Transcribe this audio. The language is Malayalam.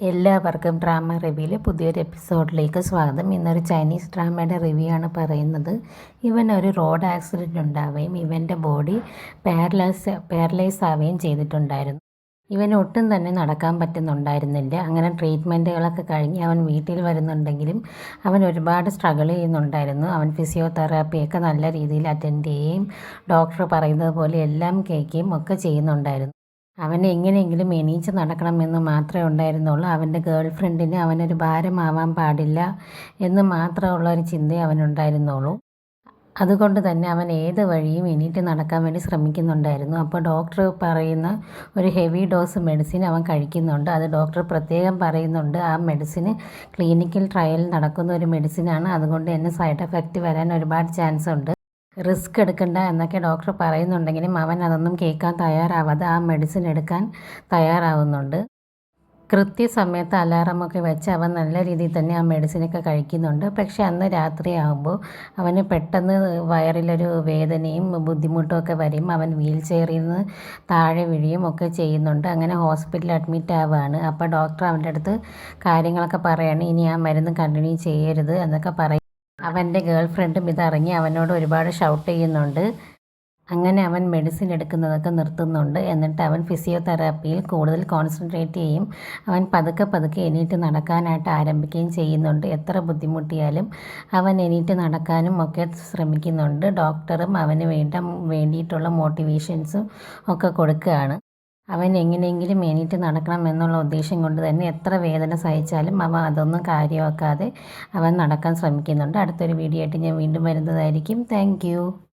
എല്ലാവർക്കും ഡ്രാമ റിവ്യൂവിലെ പുതിയൊരു എപ്പിസോഡിലേക്ക് സ്വാഗതം. ഇന്നൊരു ചൈനീസ് ഡ്രാമയുടെ റിവ്യൂ ആണ് പറയുന്നത്. ഒരു റോഡ് ആക്സിഡൻറ്റ് ഉണ്ടാവുകയും ഇവൻ്റെ ബോഡി പാരലൈസ് ആവുകയും ചെയ്തിട്ടുണ്ടായിരുന്നു. ഇവന് ഒട്ടും തന്നെ നടക്കാൻ പറ്റുന്നുണ്ടായിരുന്നില്ല. അങ്ങനെ ട്രീറ്റ്മെൻറ്റുകളൊക്കെ കഴിഞ്ഞ് അവൻ വീട്ടിൽ വരുന്നുണ്ടെങ്കിലും അവൻ ഒരുപാട് സ്ട്രഗിൾ ചെയ്യുന്നുണ്ടായിരുന്നു. അവൻ ഫിസിയോതെറാപ്പിയൊക്കെ നല്ല രീതിയിൽ അറ്റൻഡ് ചെയ്യുകയും ഡോക്ടർ പറയുന്നത് പോലെ എല്ലാം കേൾക്കുകയും ഒക്കെ ചെയ്യുന്നുണ്ടായിരുന്നു. അവന് എങ്ങനെയെങ്കിലും എണീച്ച് നടക്കണമെന്ന് മാത്രമേ ഉണ്ടായിരുന്നുള്ളൂ. അവൻ്റെ ഗേൾ ഫ്രണ്ടിന് അവനൊരു ഭാരമാവാൻ പാടില്ല എന്ന് മാത്രമുള്ള ഒരു ചിന്തയെ അവനുണ്ടായിരുന്നുള്ളൂ. അതുകൊണ്ട് തന്നെ അവൻ ഏത് വഴിയും എണീറ്റ് നടക്കാൻ വേണ്ടി ശ്രമിക്കുന്നുണ്ടായിരുന്നു. അപ്പോൾ ഡോക്ടർ പറയുന്ന ഒരു ഹെവി ഡോസ് മെഡിസിൻ അവൻ കഴിക്കുന്നുണ്ട്. അത് ഡോക്ടർ പ്രത്യേകം പറയുന്നുണ്ട്. ആ മെഡിസിന് ക്ലിനിക്കൽ ട്രയൽ നടക്കുന്ന ഒരു മെഡിസിനാണ്. അതുകൊണ്ട് തന്നെ സൈഡ് എഫക്റ്റ് വരാൻ ഒരുപാട് ചാൻസ് ഉണ്ട്. റിസ്ക് എടുക്കണ്ട എന്നൊക്കെ ഡോക്ടർ പറയുന്നുണ്ടെങ്കിലും അവൻ അതൊന്നും കേൾക്കാൻ തയ്യാറാവാതെ ആ മെഡിസിൻ എടുക്കാൻ തയ്യാറാവുന്നുണ്ട്. കൃത്യസമയത്ത് അലാറമൊക്കെ വെച്ച് അവൻ നല്ല രീതിയിൽ തന്നെ ആ മെഡിസിനൊക്കെ കഴിക്കുന്നുണ്ട്. പക്ഷേ അന്ന് രാത്രിയാകുമ്പോൾ അവന് പെട്ടെന്ന് വയറിലൊരു വേദനയും ബുദ്ധിമുട്ടും ഒക്കെ വരും. അവൻ വീൽ ചെയറിൽ നിന്ന് താഴെ വീഴുകയും ഒക്കെ ചെയ്യുന്നുണ്ട്. അങ്ങനെ ഹോസ്പിറ്റലിൽ അഡ്മിറ്റ് ആവുകയാണ്. അപ്പോൾ ഡോക്ടർ അവൻ്റെ അടുത്ത് കാര്യങ്ങളൊക്കെ പറയുകയാണ്. ഇനി ആ മരുന്ന് കണ്ടിന്യൂ ചെയ്യരുത് എന്നൊക്കെ പറയും. അവൻ്റെ ഗേൾ ഫ്രണ്ടും ഇതറിഞ്ഞ് അവനോട് ഒരുപാട് ഷൗട്ട് ചെയ്യുന്നുണ്ട്. അങ്ങനെ അവൻ മെഡിസിൻ എടുക്കുന്നതൊക്കെ നിർത്തുന്നുണ്ട്. എന്നിട്ട് അവൻ ഫിസിയോതെറാപ്പിയിൽ കൂടുതൽ കോൺസെൻട്രേറ്റ് ചെയ്യും. അവൻ പതുക്കെ പതുക്കെ എണീറ്റ് നടക്കാനായിട്ട് ആരംഭിക്കുകയും ചെയ്യുന്നുണ്ട്. എത്ര ബുദ്ധിമുട്ടിയാലും അവൻ എണീറ്റ് നടക്കാനും ഒക്കെ ശ്രമിക്കുന്നുണ്ട്. ഡോക്ടറും അവന് വേണ്ടിയിട്ടുള്ള മോട്ടിവേഷൻസും ഒക്കെ കൊടുക്കുകയാണ്. അവൻ എങ്ങനെയെങ്കിലും എണീറ്റ് നടക്കണം എന്നുള്ള ഉദ്ദേശം കൊണ്ട് തന്നെ എത്ര വേദന സഹിച്ചാലും അവൻ അതൊന്നും കാര്യമാക്കാതെ അവൻ നടക്കാൻ ശ്രമിക്കുന്നുണ്ട്. അടുത്തൊരു വീഡിയോ ആയിട്ട് ഞാൻ വീണ്ടും വരുന്നതായിരിക്കും. താങ്ക്